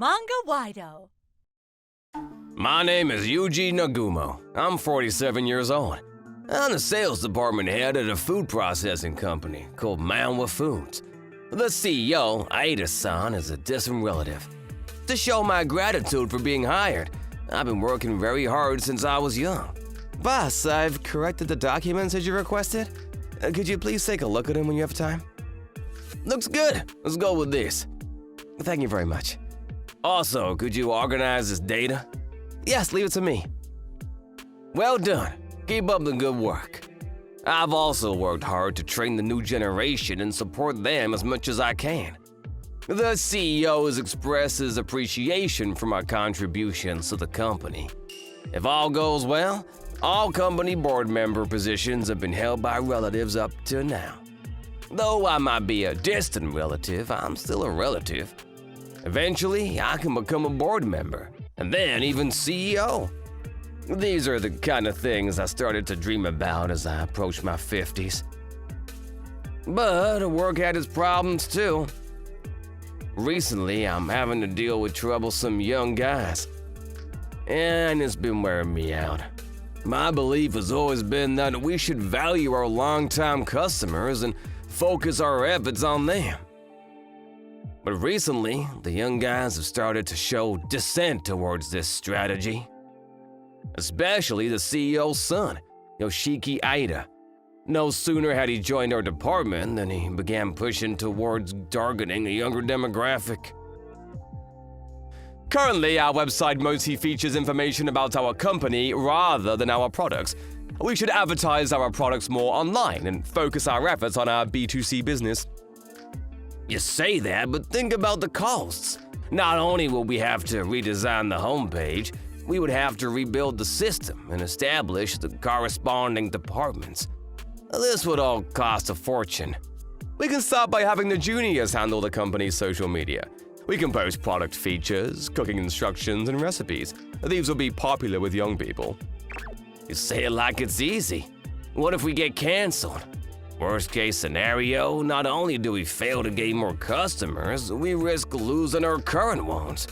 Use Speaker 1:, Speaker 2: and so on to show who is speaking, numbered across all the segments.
Speaker 1: Manga-Waido.
Speaker 2: My name is Yuji Nagumo. I'm 47 years old. I'm the sales department head at a food processing company called Manwa Foods. The CEO, Aida-san, is a distant relative. To show my gratitude for being hired, I've been working very hard since I was young. Boss, I've corrected the documents as you requested. Could you please take a look at them when you have time? Looks good. Let's go with this. Thank you very much. Also, could you organize this data? Yes, leave it to me. Well done. Keep up the good work. I've also worked hard to train the new generation and support them as much as I can. The CEO has expressed his appreciation for my contributions to the company. If all goes well, all company board member positions have been held by relatives up to now. Though I might be a distant relative, I'm still a relative. Eventually, I can become a board member, and then even CEO. These are the kind of things I started to dream about as I approached my 50s. But work had its problems too. Recently, I'm having to deal with troublesome young guys, and it's been wearing me out. My belief has always been that we should value our long-time customers and focus our efforts on them. But recently, the young guys have started to show dissent towards this strategy. Especially the CEO's son, Yoshiki Aida. No sooner had he joined our department than he began pushing towards targeting a younger demographic. Currently, our website mostly features information about our company rather than our products. We should advertise our products more online and focus our efforts on our B2C business. You say that, but think about the costs. Not only will we have to redesign the homepage, we would have to rebuild the system and establish the corresponding departments. This would all cost a fortune. We can start by having the juniors handle the company's social media. We can post product features, cooking instructions, and recipes. These will be popular with young people. You say it like it's easy. What if we get canceled? Worst case scenario, not only do we fail to gain more customers, we risk losing our current ones.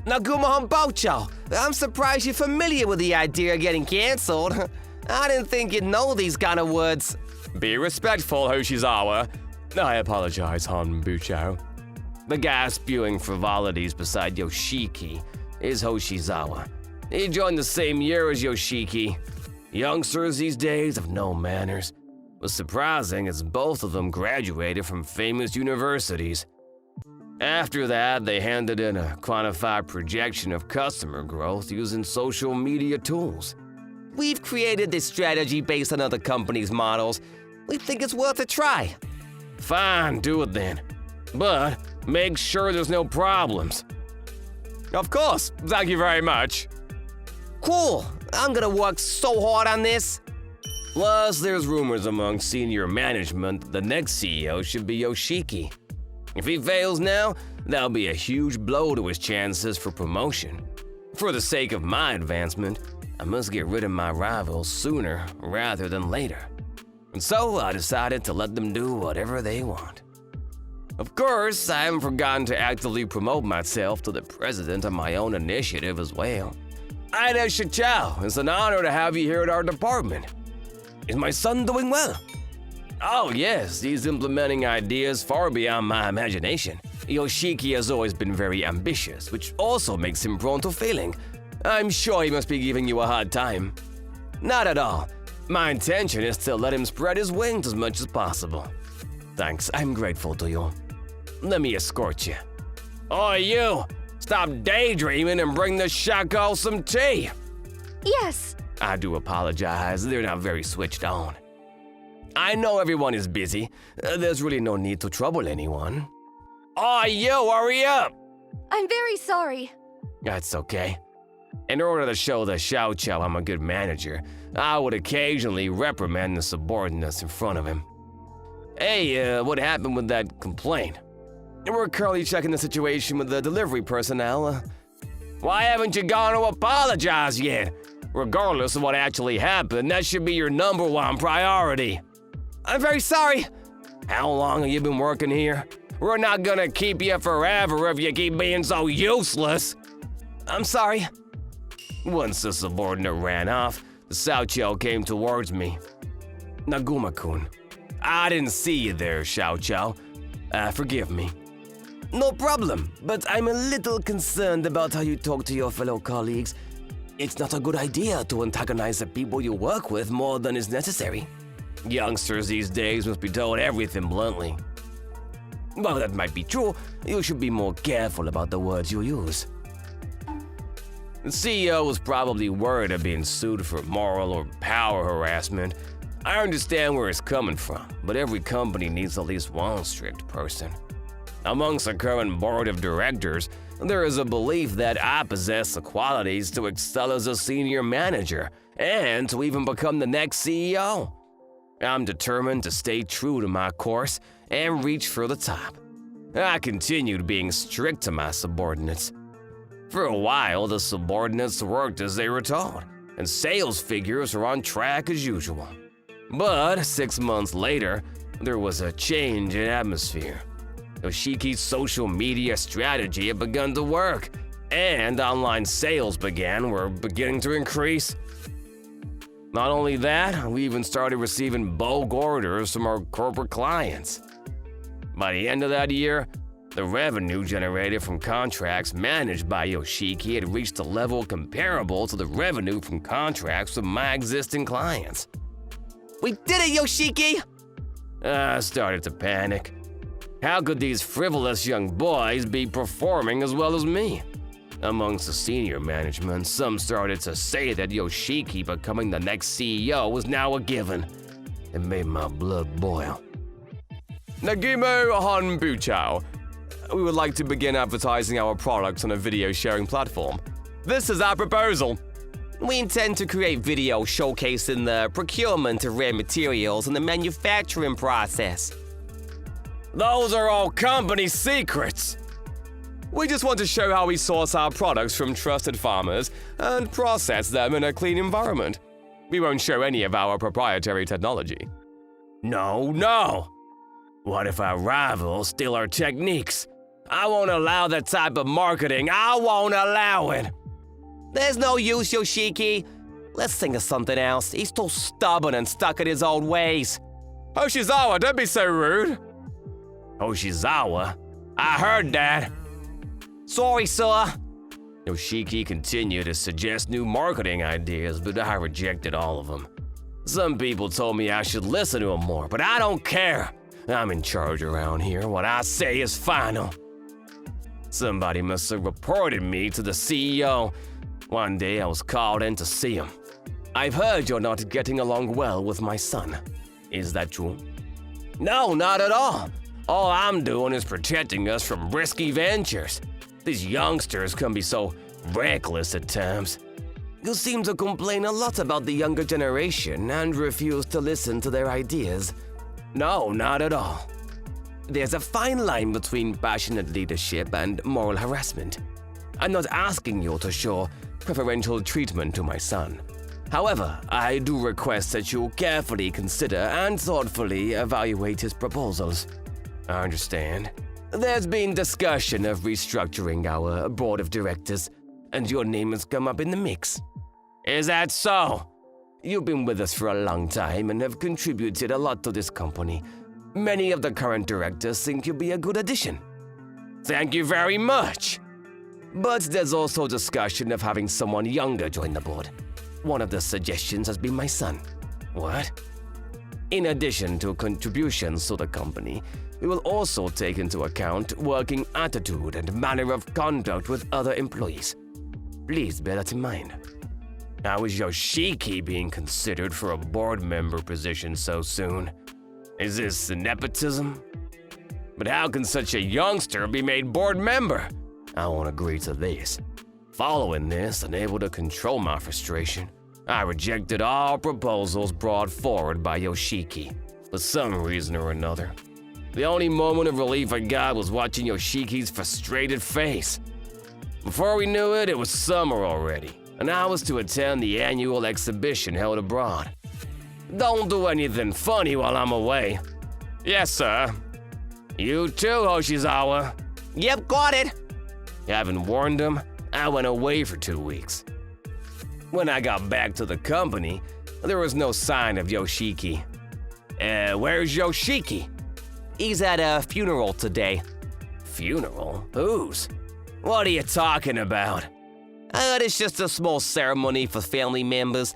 Speaker 3: Nagumo Hombocho, I'm surprised you're familiar with the idea of getting canceled. I didn't think you'd know these kind of words.
Speaker 2: Be respectful, Hoshizawa. I apologize, Honbucho. The guy spewing frivolities beside Yoshiki is Hoshizawa. He joined the same year as Yoshiki. Youngsters these days have no manners. What's surprising is both of them graduated from famous universities. After that, they handed in a quantified projection of customer growth using social media tools.
Speaker 3: We've created this strategy based on other companies' models. We think it's worth a try.
Speaker 2: Fine, do it then. But make sure there's no problems. Of course, thank you very much.
Speaker 3: Cool, I'm gonna work so hard on this.
Speaker 2: Plus, there's rumors among senior management that the next CEO should be Yoshiki. If he fails now, that'll be a huge blow to his chances for promotion. For the sake of my advancement, I must get rid of my rivals sooner rather than later. And so I decided to let them do whatever they want. Of course, I haven't forgotten to actively promote myself to the president on my own initiative as well. Aida Shichao, it's an honor to have you here at our department. Is my son doing well? Oh yes, he's implementing ideas far beyond my imagination. Yoshiki has always been very ambitious, which also makes him prone to failing. I'm sure he must be giving you a hard time. Not at all. My intention is to let him spread his wings as much as possible. Thanks, I'm grateful to you. Let me escort you. Oh, you! Stop daydreaming and bring the Shako some tea!
Speaker 1: Yes.
Speaker 2: I do apologize, they're not very switched on. I know everyone is busy. There's really no need to trouble anyone. Oh, you, hurry up!
Speaker 1: I'm very sorry.
Speaker 2: That's okay. In order to show the Xiao Qiao I'm a good manager, I would occasionally reprimand the subordinates in front of him. Hey, what happened with that complaint? We're currently checking the situation with the delivery personnel. Why haven't you gone to apologize yet? Regardless of what actually happened, that should be your #1 priority.
Speaker 3: I'm very sorry.
Speaker 2: How long have you been working here? We're not gonna keep you forever if you keep being so useless.
Speaker 3: I'm sorry.
Speaker 2: Once the subordinate ran off, the Xiao came towards me. Naguma-kun, I didn't see you there, Xiao. Forgive me.
Speaker 3: No problem, but I'm a little concerned about how you talk to your fellow colleagues. It's not a good idea to antagonize the people you work with more than is necessary.
Speaker 2: Youngsters these days must be told everything bluntly.
Speaker 3: While that might be true, you should be more careful about the words you use.
Speaker 2: The CEO was probably worried of being sued for moral or power harassment. I understand where it's coming from, but every company needs at least one strict person. Amongst the current board of directors, there is a belief that I possess the qualities to excel as a senior manager and to even become the next CEO. I'm determined to stay true to my course and reach for the top. I continued being strict to my subordinates. For a while, the subordinates worked as they were told, and sales figures were on track as usual. But 6 months later, there was a change in atmosphere. Yoshiki's social media strategy had begun to work, and online sales were beginning to increase. Not only that, we even started receiving bulk orders from our corporate clients. By the end of that year, the revenue generated from contracts managed by Yoshiki had reached a level comparable to the revenue from contracts with my existing clients.
Speaker 3: We did it, Yoshiki!
Speaker 2: I started to panic. How could these frivolous young boys be performing as well as me? Amongst the senior management, some started to say that Yoshiki becoming the next CEO was now a given. It made my blood boil.
Speaker 4: Nagimo Hanbuchao. We would like to begin advertising our products on a video sharing platform. This is our proposal.
Speaker 3: We intend to create videos showcasing the procurement of rare materials and the manufacturing process.
Speaker 2: Those are all company secrets.
Speaker 4: We just want to show how we source our products from trusted farmers and process them in a clean environment. We won't show any of our proprietary technology.
Speaker 2: No. What if our rivals steal our techniques? I won't allow that type of marketing. I won't allow it.
Speaker 3: There's no use, Yoshiki. Let's think of something else. He's too stubborn and stuck in his old ways.
Speaker 4: Hoshizawa, don't be so rude.
Speaker 2: Hoshizawa? I heard that.
Speaker 3: Sorry, sir.
Speaker 2: Yoshiki continued to suggest new marketing ideas, but I rejected all of them. Some people told me I should listen to him more, but I don't care. I'm in charge around here. What I say is final. Somebody must have reported me to the CEO. One day I was called in to see him.
Speaker 3: I've heard you're not getting along well with my son. Is that true?
Speaker 2: No, not at all. All I'm doing is protecting us from risky ventures. These youngsters can be so reckless at times.
Speaker 3: You seem to complain a lot about the younger generation and refuse to listen to their ideas.
Speaker 2: No, not at all.
Speaker 3: There's a fine line between passionate leadership and moral harassment. I'm not asking you to show preferential treatment to my son. However, I do request that you carefully consider and thoughtfully evaluate his proposals.
Speaker 2: I understand.
Speaker 3: There's been discussion of restructuring our board of directors, and your name has come up in the mix.
Speaker 2: Is that so?
Speaker 3: You've been with us for a long time and have contributed a lot to this company. Many of the current directors think you'll be a good addition.
Speaker 2: Thank you very much.
Speaker 3: But there's also discussion of having someone younger join the board. One of the suggestions has been my son.
Speaker 2: What?
Speaker 3: In addition to contributions to the company, we will also take into account working attitude and manner of conduct with other employees. Please bear that in mind.
Speaker 2: How is Yoshiki being considered for a board member position so soon? Is this nepotism? But how can such a youngster be made board member? I won't agree to this. Following this and able to control my frustration, I rejected all proposals brought forward by Yoshiki, for some reason or another. The only moment of relief I got was watching Yoshiki's frustrated face. Before we knew it, it was summer already, and I was to attend the annual exhibition held abroad. Don't do anything funny while I'm away.
Speaker 4: Yes, sir.
Speaker 2: You too, Hoshizawa.
Speaker 3: Yep, got it.
Speaker 2: Having warned him, I went away for 2 weeks. When I got back to the company, there was no sign of Yoshiki. Where's Yoshiki?
Speaker 3: He's at a funeral today.
Speaker 2: Funeral? Whose? What are you talking about?
Speaker 3: It's just a small ceremony for family members.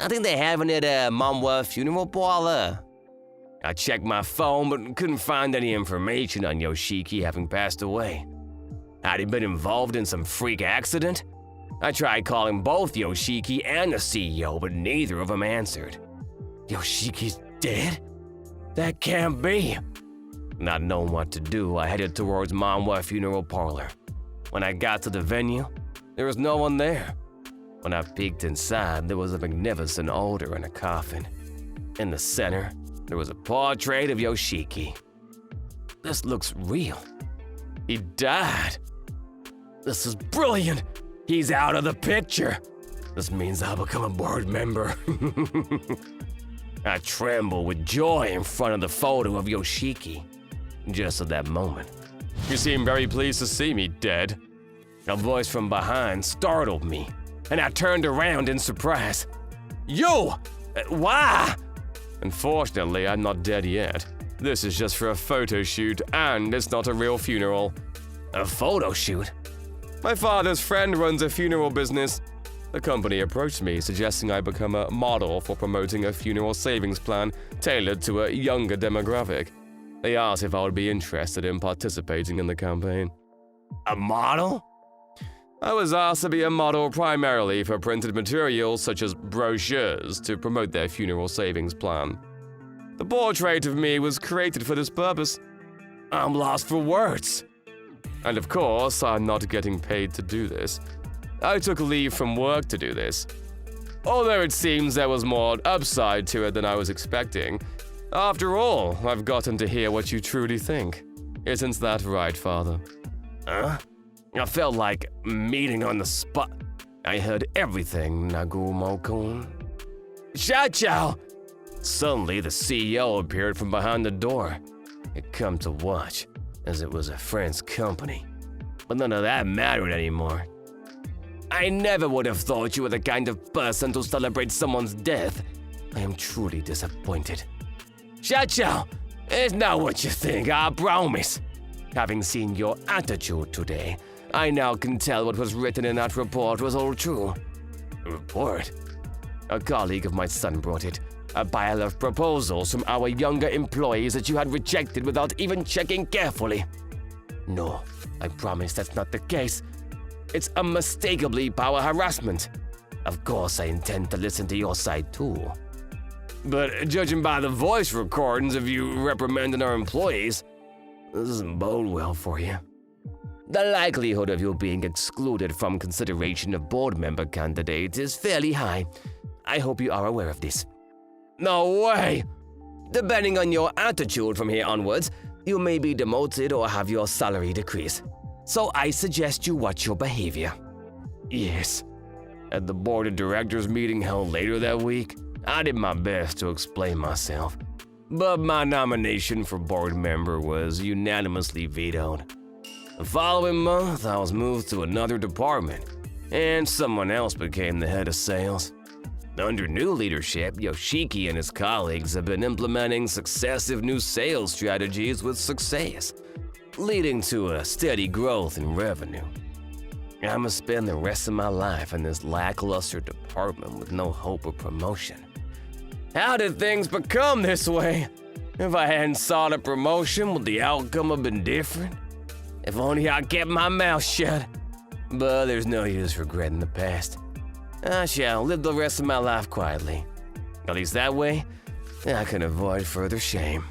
Speaker 3: I think they're having it at Manwa funeral parlor.
Speaker 2: I checked my phone but couldn't find any information on Yoshiki having passed away. Had he been involved in some freak accident? I tried calling both Yoshiki and the CEO, but neither of them answered. Yoshiki's dead? That can't be. Not knowing what to do, I headed towards Manwa funeral parlor. When I got to the venue, there was no one there. When I peeked inside, there was a magnificent altar and a coffin. In the center, there was a portrait of Yoshiki. This looks real. He died. This is brilliant. He's out of the picture. This means I'll become a board member. I tremble with joy in front of the photo of Yoshiki. Just at that moment,
Speaker 4: You seem very pleased to see me dead.
Speaker 2: a voice from behind startled me, and I turned around in surprise. You! Why?
Speaker 4: Unfortunately, I'm not dead yet. This is just for a photo shoot, and it's not a real funeral.
Speaker 2: A photo shoot?
Speaker 4: My father's friend runs a funeral business. The company approached me, suggesting I become a model for promoting a funeral savings plan tailored to a younger demographic. They asked if I would be interested in participating in the campaign.
Speaker 2: A model?
Speaker 4: I was asked to be a model primarily for printed materials such as brochures to promote their funeral savings plan. The portrait of me was created for this purpose.
Speaker 2: I'm lost for words.
Speaker 4: And of course, I'm not getting paid to do this. I took leave from work to do this. Although it seems there was more upside to it than I was expecting. After all, I've gotten to hear what you truly think. Isn't that right, Father?
Speaker 2: Huh? I felt like meeting on the spot. I heard everything, Nagumo-kun. Xiao! Suddenly, the CEO appeared from behind the door. It come to watch, as it was a friend's company. But none of that mattered anymore. I never would have thought you were the kind of person to celebrate someone's death. I am truly disappointed. Xiao, it's not what you think, I promise. Having seen your attitude today, I now can tell what was written in that report was all true. A report? A colleague of my son brought it. A pile of proposals from our younger employees that you had rejected without even checking carefully. No, I promise that's not the case. It's unmistakably power harassment. Of course, I intend to listen to your side too. But judging by the voice recordings of you reprimanding our employees, this doesn't bode well for you. The likelihood of you being excluded from consideration of board member candidates is fairly high. I hope you are aware of this. No way! Depending on your attitude from here onwards, you may be demoted or have your salary decrease. So I suggest you watch your behavior. Yes. At the board of directors meeting held later that week, I did my best to explain myself. But my nomination for board member was unanimously vetoed. The following month, I was moved to another department, and someone else became the head of sales. Under new leadership, Yoshiki and his colleagues have been implementing successive new sales strategies with success, leading to a steady growth in revenue. I'ma spend the rest of my life in this lackluster department with no hope of promotion. How did things become this way? If I hadn't sought a promotion, would the outcome have been different? If only I kept my mouth shut. But there's no use regretting the past. I shall live the rest of my life quietly. At least that way, I can avoid further shame.